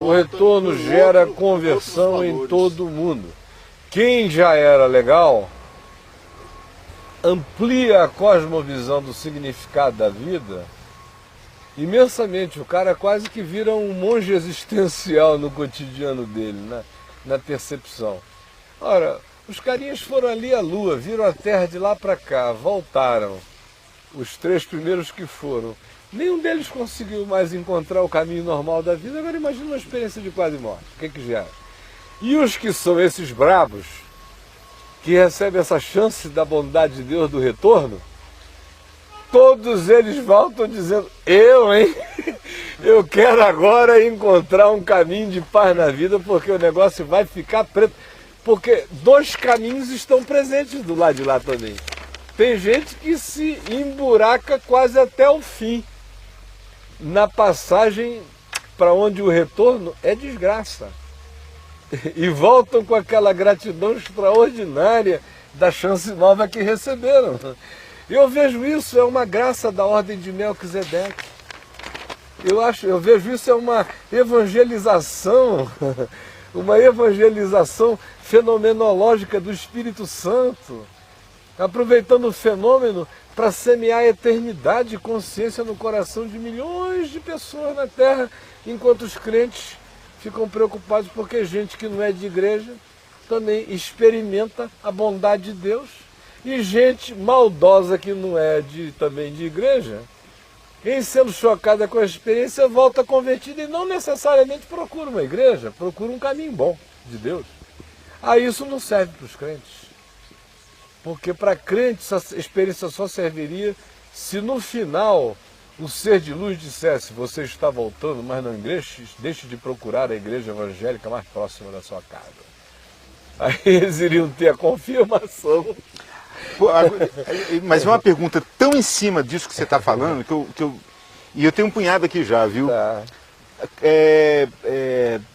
o retorno gera conversão em todo mundo. Quem já era legal, amplia a cosmovisão do significado da vida imensamente. O cara quase que vira um monge existencial no cotidiano dele, na percepção. Ora, os carinhas foram ali à Lua, viram a Terra de lá para cá, voltaram. Os 3 primeiros que foram. Nenhum deles conseguiu mais encontrar o caminho normal da vida. Agora imagina uma experiência de quase morte. O que gera? E os que são esses brabos, que recebem essa chance da bondade de Deus do retorno, todos eles voltam dizendo, hein? Eu quero agora encontrar um caminho de paz na vida, porque o negócio vai ficar preto. Porque 2 caminhos estão presentes do lado de lá também. Tem gente que se emburaca quase até o fim, na passagem para onde o retorno é desgraça. E voltam com aquela gratidão extraordinária da chance nova que receberam. Eu vejo isso, é uma graça da ordem de Melquisedeque. Eu vejo isso, é uma evangelização fenomenológica do Espírito Santo, aproveitando o fenômeno para semear a eternidade e consciência no coração de milhões de pessoas na Terra, enquanto os crentes ficam preocupados porque gente que não é de igreja também experimenta a bondade de Deus, e gente maldosa que não é também de igreja, em sendo chocada com a experiência, volta convertida e não necessariamente procura uma igreja, procura um caminho bom de Deus. Isso não serve para os crentes. Porque para crentes essa experiência só serviria se no final o ser de luz dissesse, você está voltando, mas não deixe de procurar a igreja evangélica mais próxima da sua casa. Aí eles iriam ter a confirmação. Mas é uma pergunta tão em cima disso que você está falando, e eu tenho um punhado aqui já, viu? Tá.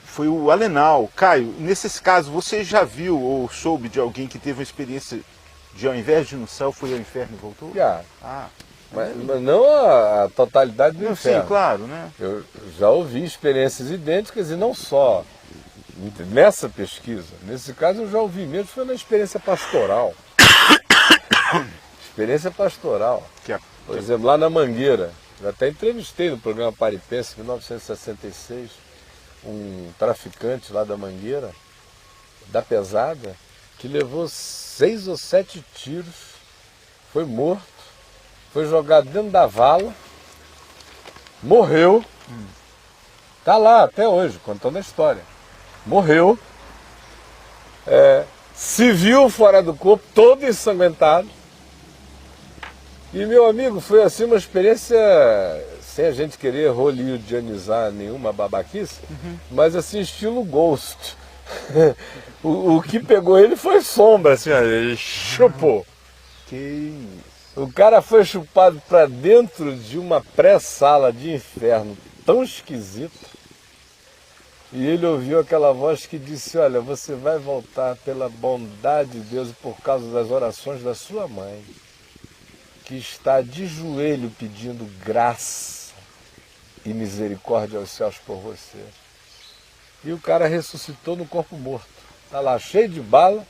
Foi o Alenal. Caio, nesses casos, você já viu ou soube de alguém que teve uma experiência de, ao invés de ir no céu, foi ao inferno e voltou? Já. Mas não a totalidade do inferno. Sim, claro, né? Eu já ouvi experiências idênticas e não só nessa pesquisa. Nesse caso eu já ouvi mesmo, foi na experiência pastoral. Experiência pastoral. Por exemplo, lá na Mangueira, eu até entrevistei no programa Paripense, em 1966, um traficante lá da Mangueira, da pesada, que levou 6 ou 7 tiros, foi morto, foi jogado dentro da vala, morreu, está lá até hoje, contando a história. Morreu, se viu fora do corpo, todo ensanguentado. E, meu amigo, foi assim uma experiência, sem a gente querer hollywoodianizar nenhuma babaquice, mas assim, estilo Ghost. O que pegou ele foi sombra, assim, ele chupou. Que isso? O cara foi chupado para dentro de uma pré-sala de inferno tão esquisita. E ele ouviu aquela voz que disse, olha, você vai voltar pela bondade de Deus e por causa das orações da sua mãe, que está de joelho pedindo graça e misericórdia aos céus por você. E o cara ressuscitou no corpo morto. Está lá cheio de bala,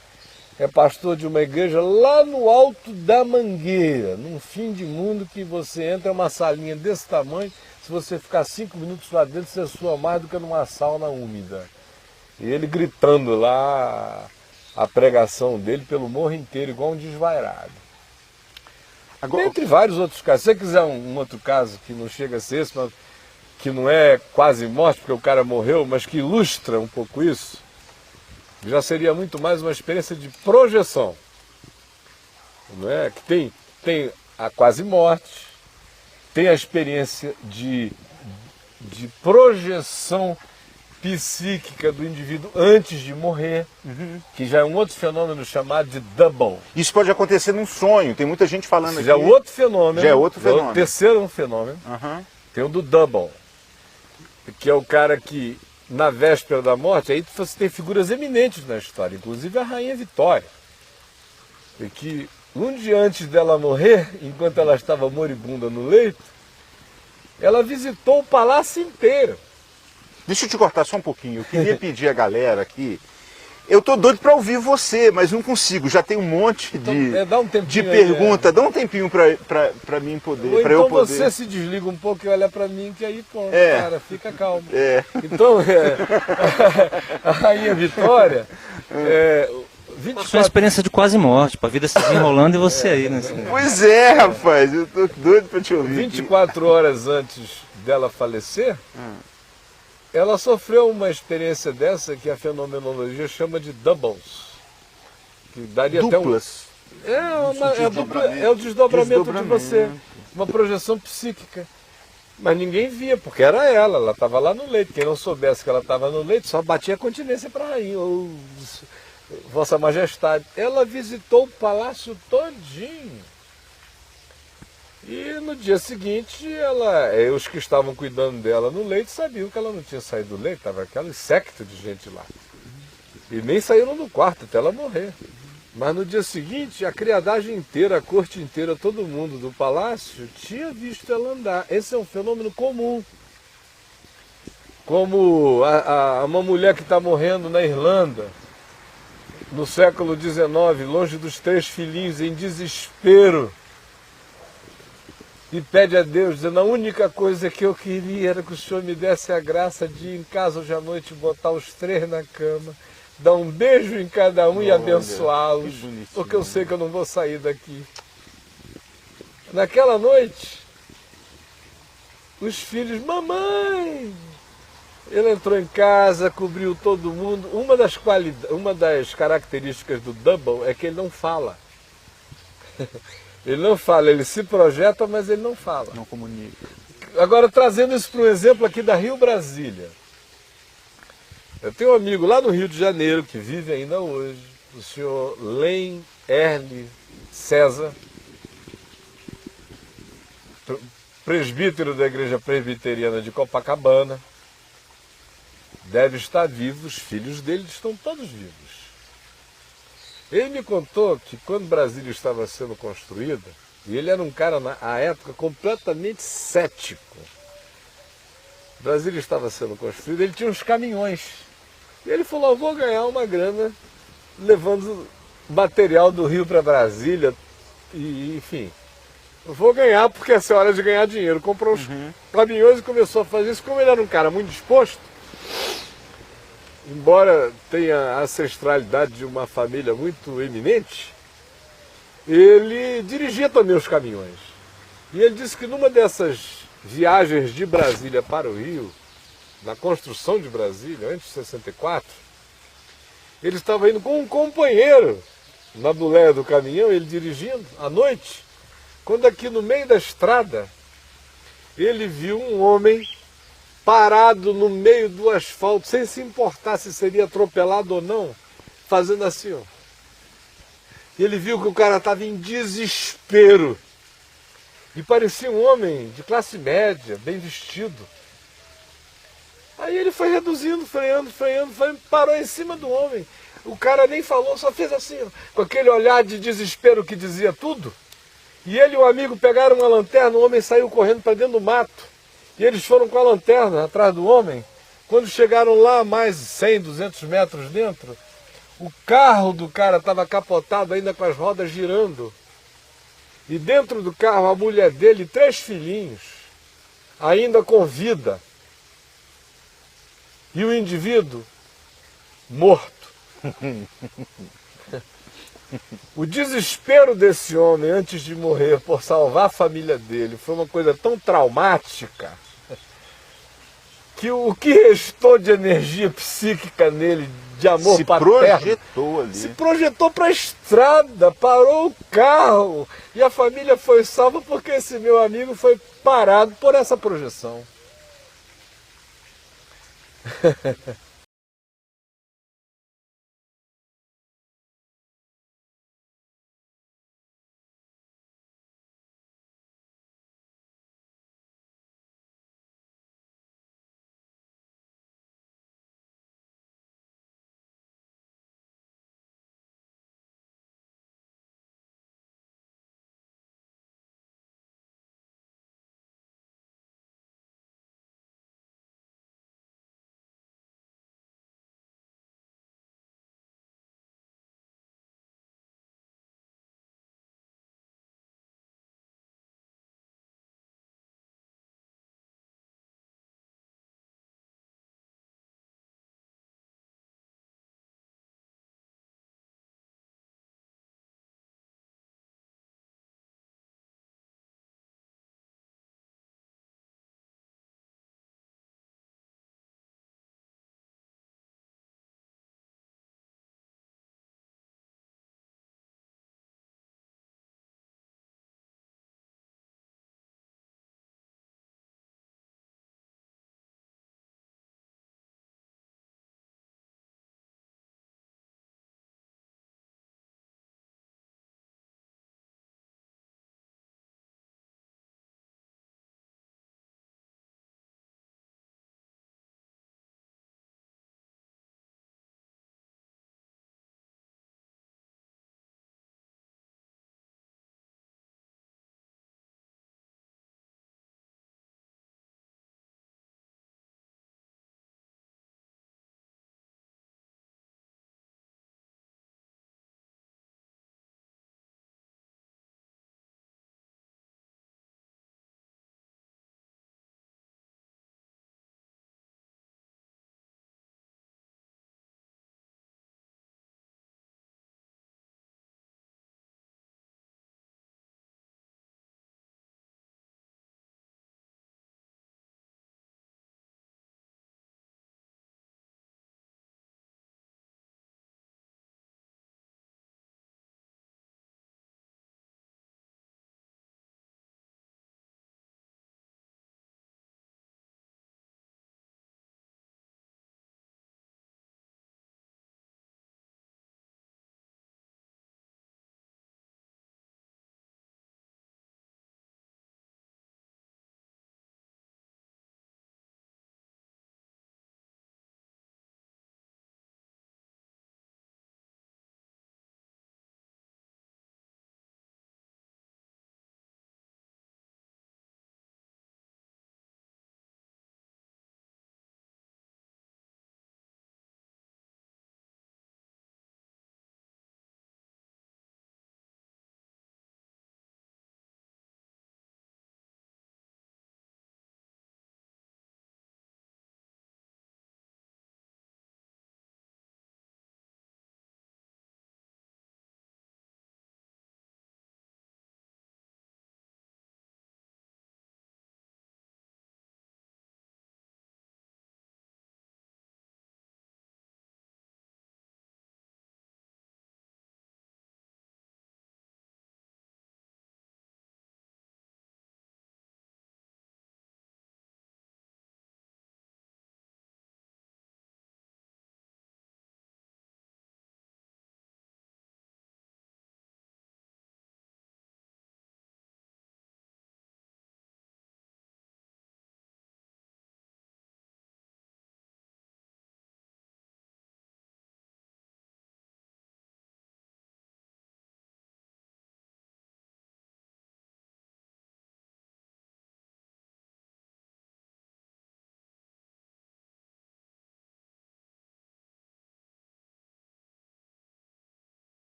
é pastor de uma igreja lá no alto da Mangueira, num fim de mundo que você entra, é uma salinha desse tamanho, se você ficar 5 minutos lá dentro, você sua mais do que numa sauna úmida. E ele gritando lá a pregação dele pelo morro inteiro, igual um desvairado. Agora, entre vários outros casos. Se você quiser um outro caso que não chega a ser esse, mas que não é quase morte, porque o cara morreu, mas que ilustra um pouco isso, já seria muito mais uma experiência de projeção. Não é? Que tem a quase morte, tem a experiência de projeção psíquica do indivíduo antes de morrer, que já é um outro fenômeno chamado de double. Isso pode acontecer num sonho, tem muita gente falando aqui. Já é outro fenômeno. Já é outro fenômeno. O terceiro fenômeno. Tem o do double, que é o cara que, na véspera da morte, aí você tem figuras eminentes na história, inclusive a Rainha Vitória, e que um dia antes dela morrer, enquanto ela estava moribunda no leito, ela visitou o palácio inteiro. Deixa eu te cortar só um pouquinho. Eu queria pedir a galera aqui. Eu tô doido para ouvir você, mas não consigo. Já tem um monte Dá um tempinho de pergunta. Dá um tempinho para mim poder. Ou então eu poder. Você se desliga um pouco e olha para mim, que aí pronto, cara, fica calmo. Então, a Rainha Vitória. 24... Foi uma experiência de quase morte, a vida se desenrolando e você aí, né? Pois é, rapaz, eu tô doido para te ouvir. 24 horas antes dela falecer, ela sofreu uma experiência dessa que a fenomenologia chama de doubles. Que daria Duplas. até é o desdobramento de você. Uma projeção psíquica. Mas ninguém via, porque era ela estava lá no leito. Quem não soubesse que ela estava no leito, só batia continência para a rainha, ou Vossa Majestade. Ela visitou o palácio todinho. E no dia seguinte, os que estavam cuidando dela no leito sabiam que ela não tinha saído do leito, estava aquele séquito de gente lá. E nem saíram do quarto até ela morrer. Mas no dia seguinte, a criadagem inteira, a corte inteira, todo mundo do palácio tinha visto ela andar. Esse é um fenômeno comum. Como uma mulher que está morrendo na Irlanda, no século XIX, longe dos 3 filhinhos, em desespero, e pede a Deus, dizendo: a única coisa que eu queria era que o Senhor me desse a graça de ir em casa hoje à noite, botar os 3 na cama, dar um beijo em cada um e abençoá-los, porque eu sei que eu não vou sair daqui. Naquela noite, os filhos: mamãe! Ele entrou em casa, cobriu todo mundo. Uma das características do double é que ele não fala. Ele não fala, ele se projeta, mas ele não fala. Não comunica. Agora, trazendo isso para um exemplo aqui da Rio Brasília. Eu tenho um amigo lá no Rio de Janeiro, que vive ainda hoje, o senhor Len Erle César, presbítero da Igreja Presbiteriana de Copacabana. Deve estar vivo, os filhos dele estão todos vivos. Ele me contou que quando Brasília estava sendo construída, e ele era um cara, na época, completamente cético. Brasília estava sendo construída, ele tinha uns caminhões. E ele falou: eu vou ganhar uma grana levando material do Rio para Brasília, e enfim. Eu vou ganhar porque essa é hora de ganhar dinheiro. Comprou uns caminhões e começou a fazer isso. Como ele era um cara muito disposto, embora tenha a ancestralidade de uma família muito eminente, ele dirigia também os caminhões. E ele disse que numa dessas viagens de Brasília para o Rio, na construção de Brasília, antes de 64, ele estava indo com um companheiro na boleia do caminhão, ele dirigindo, à noite, quando aqui no meio da estrada, ele viu um homem parado no meio do asfalto, sem se importar se seria atropelado ou não, fazendo assim, ó. E ele viu que o cara estava em desespero. E parecia um homem de classe média, bem vestido. Aí ele foi reduzindo, freando, parou em cima do homem. O cara nem falou, só fez assim, ó, com aquele olhar de desespero que dizia tudo. E ele e o amigo pegaram uma lanterna, o homem saiu correndo para dentro do mato. E eles foram com a lanterna atrás do homem. Quando chegaram lá, mais 100, 200 metros dentro, o carro do cara estava capotado, ainda com as rodas girando. E dentro do carro, a mulher dele e 3 filhinhos, ainda com vida. E o indivíduo morto. O desespero desse homem antes de morrer por salvar a família dele foi uma coisa tão traumática que o que restou de energia psíquica nele, de amor paterno, se projetou para a estrada, parou o carro e a família foi salva porque esse meu amigo foi parado por essa projeção.